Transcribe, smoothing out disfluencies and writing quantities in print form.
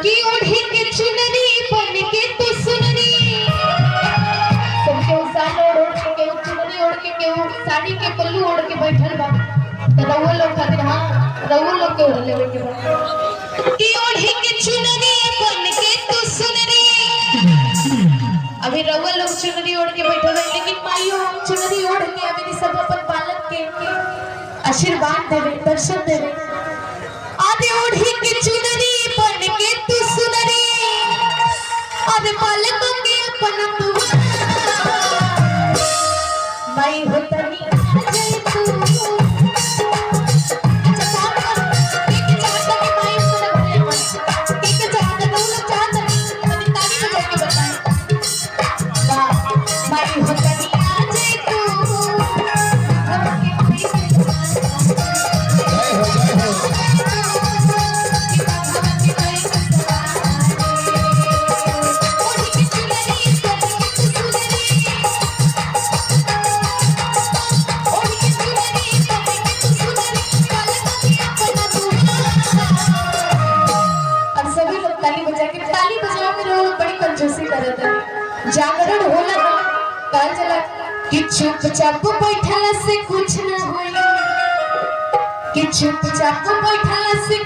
की ओढ़ी के चुनरी बन के तू सुनरी सबके साल ओढ़ के केहू चुनरी ओढ़ के केहू साड़ी के पल्लू ओढ़ के बैठल बा तो रउआ लोग खातिर हां रउआ लोग के ओढ़ लेवे के बा की ओढ़ी के चुनरी बन के तू सुनरी। अभी रउआ लोग चुनरी ओढ़ के बैठल है लेकिन माइयो हम चुनरी ओढ़ के अभी सब अपन बालक के आशीर्वाद देवे दर्शन देवे आदे ओढ़ी के चुनरी बन के तू सुनरी आदे बालक के अपन तू माई होतनी जय तू जागरण होला कहल चला कि चुपचाप बैठला से कुछ ना होई कि चुपचाप बैठला से